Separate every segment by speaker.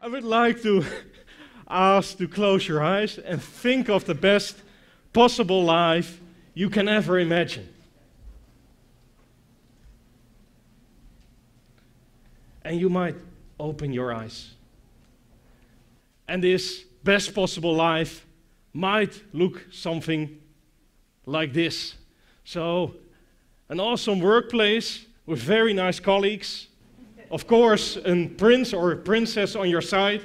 Speaker 1: I would like to ask to close your eyes and think of the best possible life you can ever imagine. And you might open your eyes. And this best possible life might look something like this. So, an awesome workplace with very nice colleagues. Of course, a prince or a princess on your side.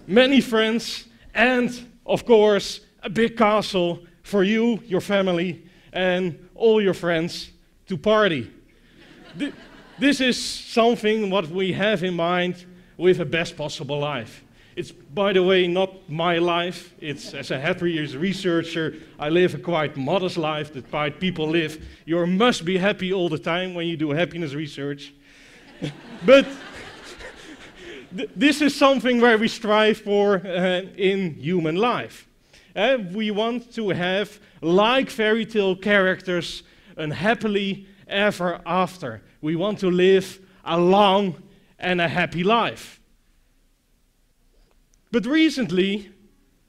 Speaker 1: Many friends. And, of course, a big castle for you, your family, and all your friends to party. This is something what we have in mind with a best possible life. It's, by the way, not my life. It's, as a happiness researcher, I live a quite modest life that quite people live. You must be happy all the time when you do happiness research. But this is something where we strive for in human life. We want to have, like fairy tale characters, a happily ever after. We want to live a long and a happy life. But recently,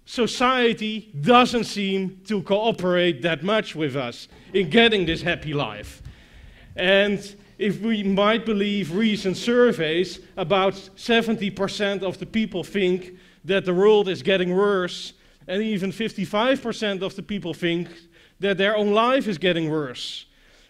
Speaker 1: society doesn't seem to cooperate that much with us in getting this happy life. And if we might believe recent surveys, about 70% of the people think that the world is getting worse, and even 55% of the people think that their own life is getting worse.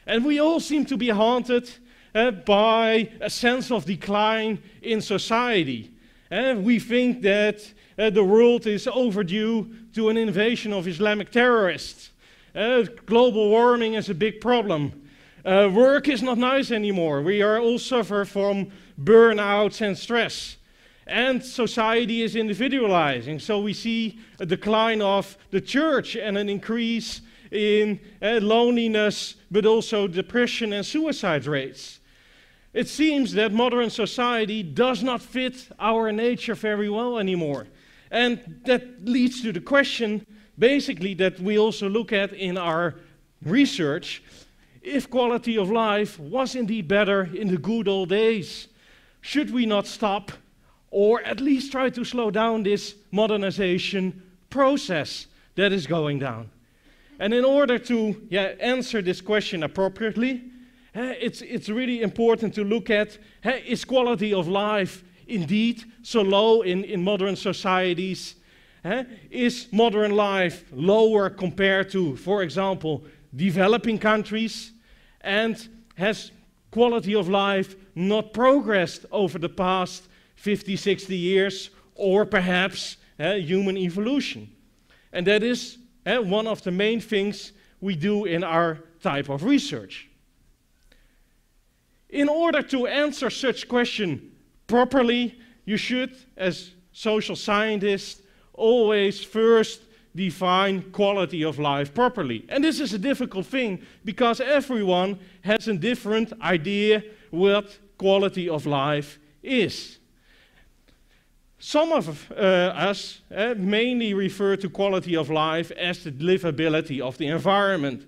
Speaker 1: And we all seem to be haunted by a sense of decline in society. We think that the world is overdue to an invasion of Islamic terrorists. Global warming is a big problem. Work is not nice anymore. We are all suffer from burnouts and stress. And society is individualizing. So we see a decline of the church and an increase in loneliness, but also depression and suicide rates. It seems that modern society does not fit our nature very well anymore. And that leads to the question, basically, that we also look at in our research, if quality of life was indeed better in the good old days. Should we not stop, or at least try to slow down this modernization process that is going down? And in order to answer this question appropriately, it's really important to look at, is quality of life indeed so low in modern societies? Is modern life lower compared to, for example, developing countries? And has quality of life not progressed over the past 50, 60 years, or perhaps human evolution? And that is one of the main things we do in our type of research. In order to answer such question properly, you should, as social scientists, always first define quality of life properly. And this is a difficult thing, because everyone has a different idea what quality of life is. Some of us mainly refer to quality of life as the livability of the environment.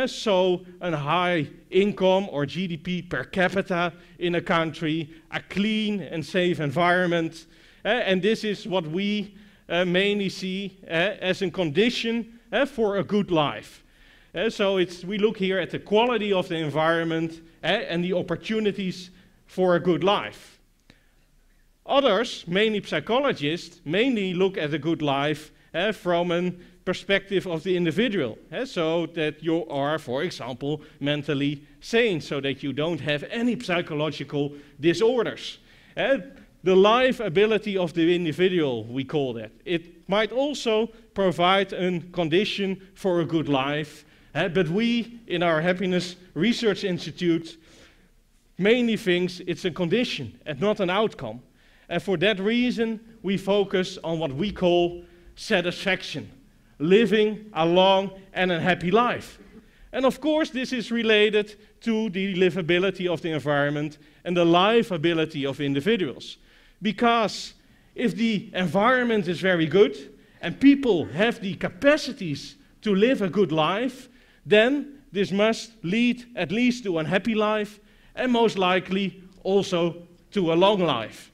Speaker 1: So a high income or GDP per capita in a country, a clean and safe environment. And this is what we mainly see as a condition for a good life. So we look here at the quality of the environment and the opportunities for a good life. Others, mainly psychologists, mainly look at a good life from a perspective of the individual. So that you are, for example, mentally sane, so that you don't have any psychological disorders. The life ability of the individual, we call that. It might also provide a condition for a good life, but we, in our Happiness Research Institute, mainly think it's a condition and not an outcome. And for that reason, we focus on what we call satisfaction, living a long and a happy life. And of course, this is related to the livability of the environment and the liveability of individuals. Because if the environment is very good and people have the capacities to live a good life, then this must lead at least to a happy life and most likely also to a long life.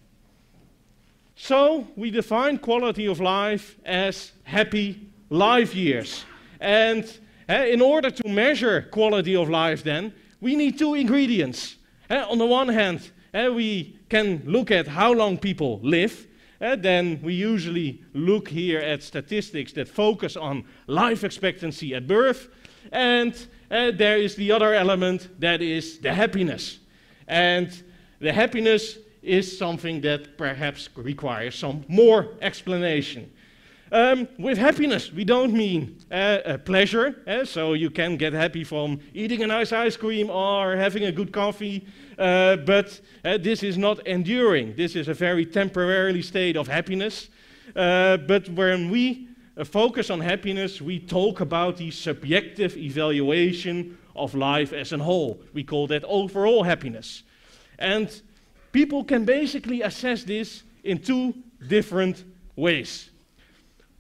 Speaker 1: So we define quality of life as happy life years. And in order to measure quality of life then, we need two ingredients. On the one hand, we can look at how long people live. Then we usually look here at statistics that focus on life expectancy at birth. And there is the other element, that is the happiness. And the happiness is something that perhaps requires some more explanation. With happiness, we don't mean pleasure, so you can get happy from eating a nice ice cream or having a good coffee, but this is not enduring. This is a very temporary state of happiness. But when we focus on happiness, we talk about the subjective evaluation of life as a whole. We call that overall happiness. And people can basically assess this in two different ways.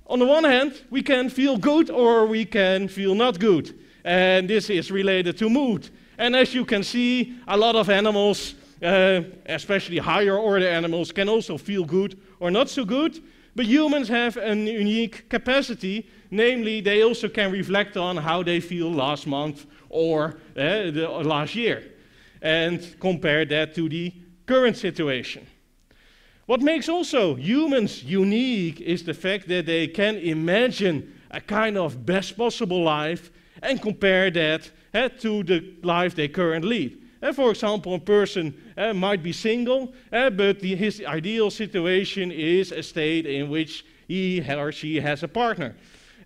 Speaker 1: On the one hand, we can feel good or we can feel not good. And this is related to mood. And as you can see, a lot of animals, especially higher order animals, can also feel good or not so good. But humans have a unique capacity, namely they also can reflect on how they feel last month or the last year, and compare that to the current situation. What makes also humans unique is the fact that they can imagine a kind of best possible life and compare that to the life they currently lead. For example, a person might be single, but his ideal situation is a state in which he or she has a partner.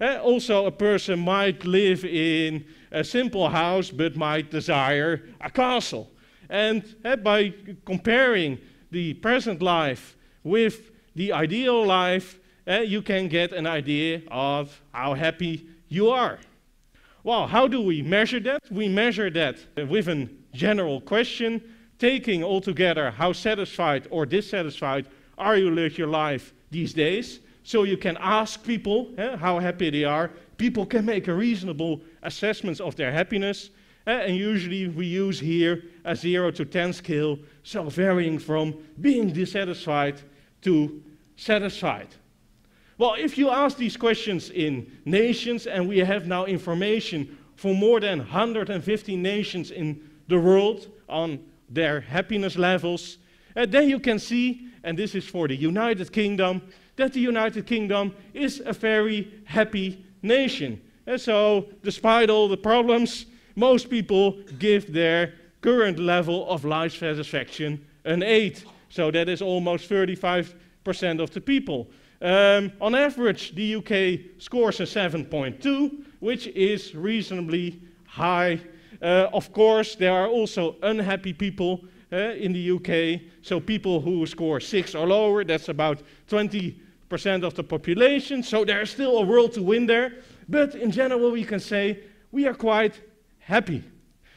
Speaker 1: Also, a person might live in a simple house but might desire a castle. And by comparing the present life with the ideal life, you can get an idea of how happy you are. Well, how do we measure that? We measure that with a general question, taking altogether how satisfied or dissatisfied are you with your life these days. So you can ask people how happy they are. People can make a reasonable assessment of their happiness. And usually we use here a 0 to 10 scale, so varying from being dissatisfied to satisfied. Well, if you ask these questions in nations, and we have now information for more than 150 nations in the world on their happiness levels, then you can see, and this is for the United Kingdom, that the United Kingdom is a very happy nation. And so, despite all the problems, most people give their current level of life satisfaction an 8. So that is almost 35% of the people. On average, the UK scores a 7.2, which is reasonably high. Of course, there are also unhappy people in the UK. So people who score 6 or lower, that's about 20% of the population. So there's still a world to win there. But in general, we can say we are quite happy.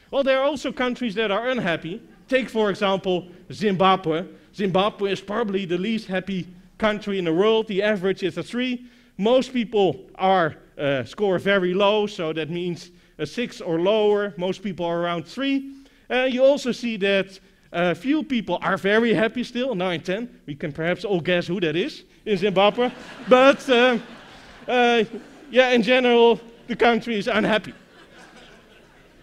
Speaker 1: Well, there are also countries that are unhappy. Take, for example, Zimbabwe. Zimbabwe is probably the least happy country in the world. The average is a 3. Most people are score very low, so that means a 6 or lower. Most people are around 3. You also see that few people are very happy still, 9, 10. We can perhaps all guess who that is in Zimbabwe. But yeah, in general, the country is unhappy.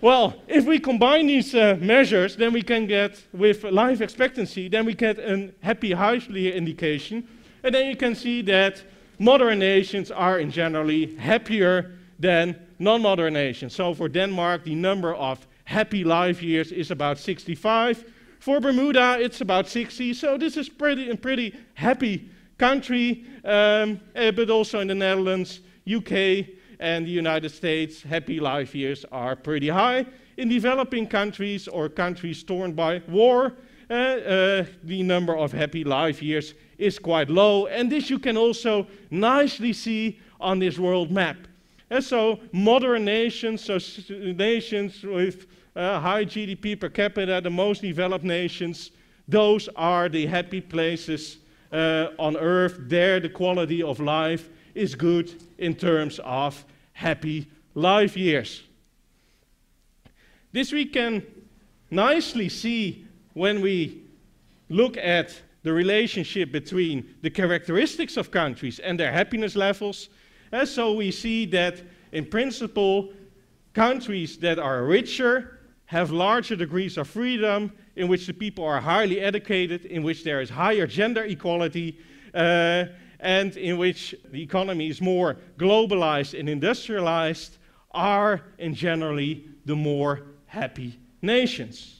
Speaker 1: Well, if we combine these measures, then we can get, with life expectancy, then we get a happy livelihood indication. And then you can see that modern nations are in generally happier than non-modern nations. So for Denmark, the number of happy life years is about 65. For Bermuda, it's about 60. So this is a pretty happy country, but also in the Netherlands, UK, and the United States, happy life years are pretty high. In developing countries or countries torn by war, the number of happy life years is quite low. And this you can also nicely see on this world map. And so modern nations, so nations with high GDP per capita, the most developed nations, those are the happy places on Earth. There the quality of life is good in terms of happy life years. This we can nicely see when we look at the relationship between the characteristics of countries and their happiness levels. So we see that, in principle, countries that are richer have larger degrees of freedom, in which the people are highly educated, in which there is higher gender equality, and in which the economy is more globalized and industrialized, are, in generally, the more happy nations.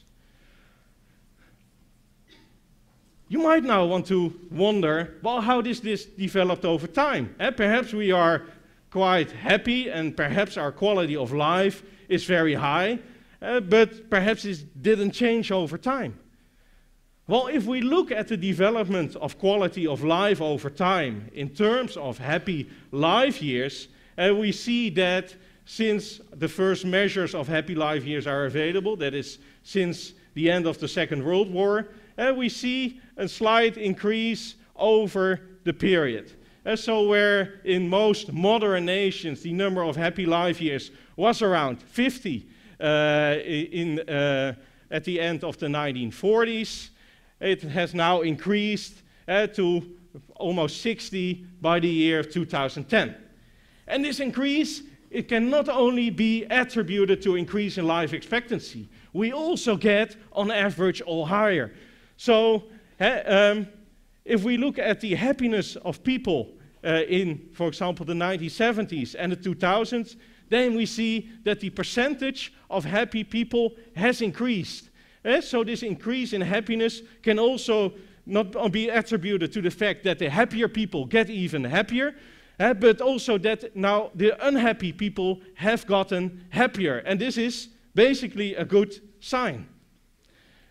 Speaker 1: You might now want to wonder, well, how does this develop over time? Perhaps we are quite happy, and perhaps our quality of life is very high, but perhaps it didn't change over time. Well, if we look at the development of quality of life over time in terms of happy life years, we see that since the first measures of happy life years are available, that is, since the end of the Second World War, we see a slight increase over the period. So where in most modern nations the number of happy life years was around 50 at the end of the 1940s, it has now increased to almost 60 by the year 2010. And this increase, it can not only be attributed to increase in life expectancy, we also get, on average, all higher. So, if we look at the happiness of people in, for example, the 1970s and the 2000s, then we see that the percentage of happy people has increased. So this increase in happiness can also not be attributed to the fact that the happier people get even happier, but also that now the unhappy people have gotten happier. And this is basically a good sign.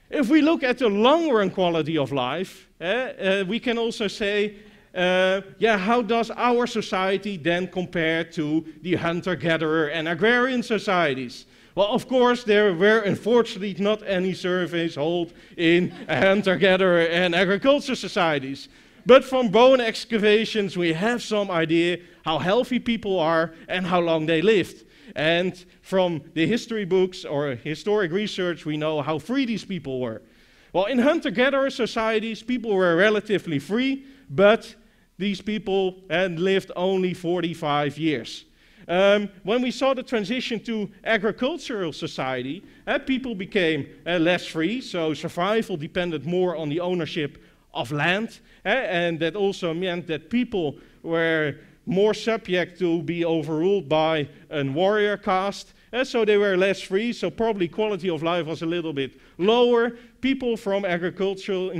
Speaker 1: If we look at the long-run quality of life, we can also say, how does our society then compare to the hunter-gatherer and agrarian societies? Well, of course, there were unfortunately not any surveys held in hunter-gatherer and agriculture societies. But from bone excavations, we have some idea how healthy people are and how long they lived. And from the history books or historic research, we know how free these people were. Well, in hunter-gatherer societies, people were relatively free, but these people lived only 45 years. When we saw the transition to agricultural society, people became less free, so survival depended more on the ownership of land, and that also meant that people were more subject to be overruled by a warrior caste, so they were less free, so probably quality of life was a little bit lower. People from agricultural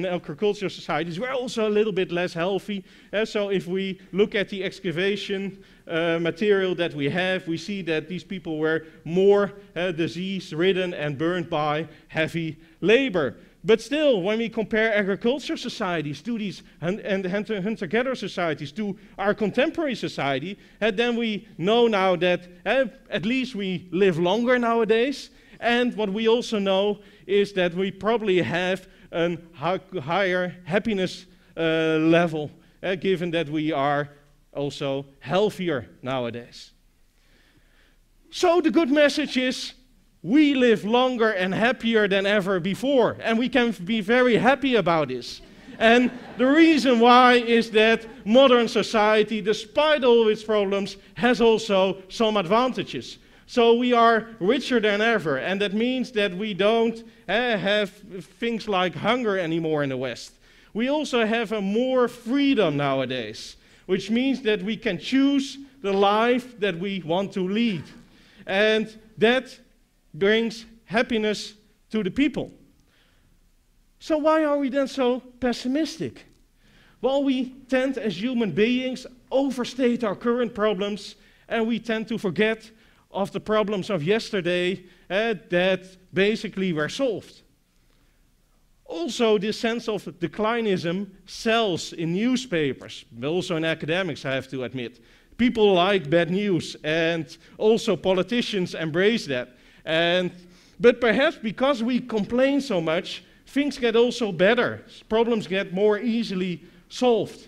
Speaker 1: societies were also a little bit less healthy, so if we look at the excavation material that we have, we see that these people were more disease-ridden and burned by heavy labor. But still, when we compare agriculture societies to these and hunter-gatherer societies to our contemporary society, then we know now that at least we live longer nowadays. And what we also know is that we probably have a higher happiness level, given that we are also healthier nowadays. So the good message is, we live longer and happier than ever before, and we can be very happy about this. And the reason why is that modern society, despite all its problems, has also some advantages. So we are richer than ever, and that means that we don't have things like hunger anymore in the West. We also have more freedom nowadays, which means that we can choose the life that we want to lead. And that brings happiness to the people. So why are we then so pessimistic? Well, we tend as human beings overstate our current problems, and we tend to forget of the problems of yesterday that basically were solved. Also, this sense of declinism sells in newspapers, but also in academics, I have to admit. People like bad news, and also politicians embrace that. But perhaps because we complain so much, things get also better. Problems get more easily solved.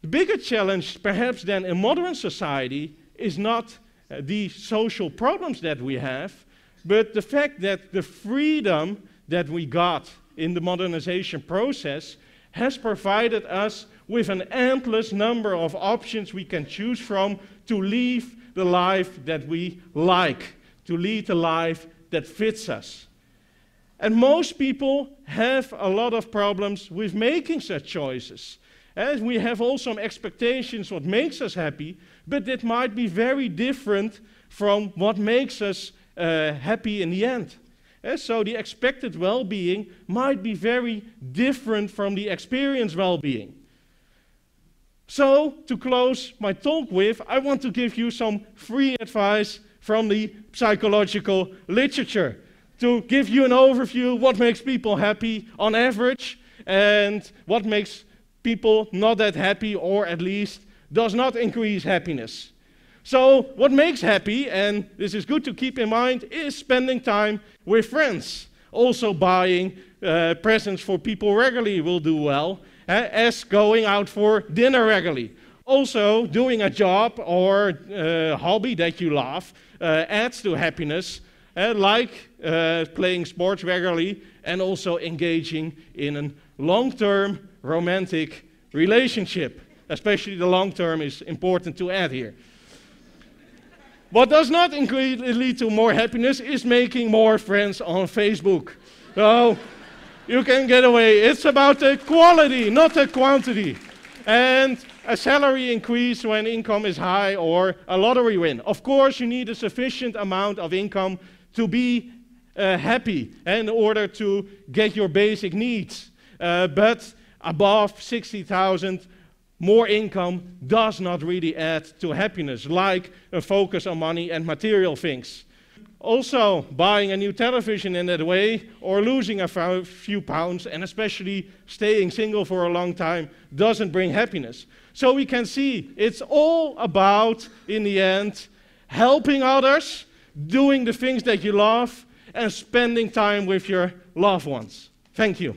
Speaker 1: The bigger challenge, perhaps, than in modern society is not the social problems that we have, but the fact that the freedom that we got in the modernization process has provided us with an endless number of options we can choose from to live the life that we like, to lead the life that fits us. And most people have a lot of problems with making such choices. And we have all some expectations what makes us happy, but that might be very different from what makes us happy in the end. And so the expected well-being might be very different from the experienced well-being. So, to close my talk with, I want to give you some free advice from the psychological literature to give you an overview what makes people happy on average and what makes people not that happy, or at least does not increase happiness. So what makes happy, and this is good to keep in mind, is spending time with friends. Also buying presents for people regularly will do well, as going out for dinner regularly. Also doing a job or hobby that you love adds to happiness, like playing sports regularly and also engaging in a long-term romantic relationship. Especially the long-term is important to add here. What does not lead to more happiness is making more friends on Facebook. So you can get away. It's about the quality, not the quantity. And a salary increase when income is high, or a lottery win. Of course, you need a sufficient amount of income to be happy in order to get your basic needs. But above 60,000, more income does not really add to happiness, like a focus on money and material things. Also, buying a new television in that way, or losing a few pounds, and especially staying single for a long time, doesn't bring happiness. So we can see it's all about, in the end, helping others, doing the things that you love, and spending time with your loved ones. Thank you.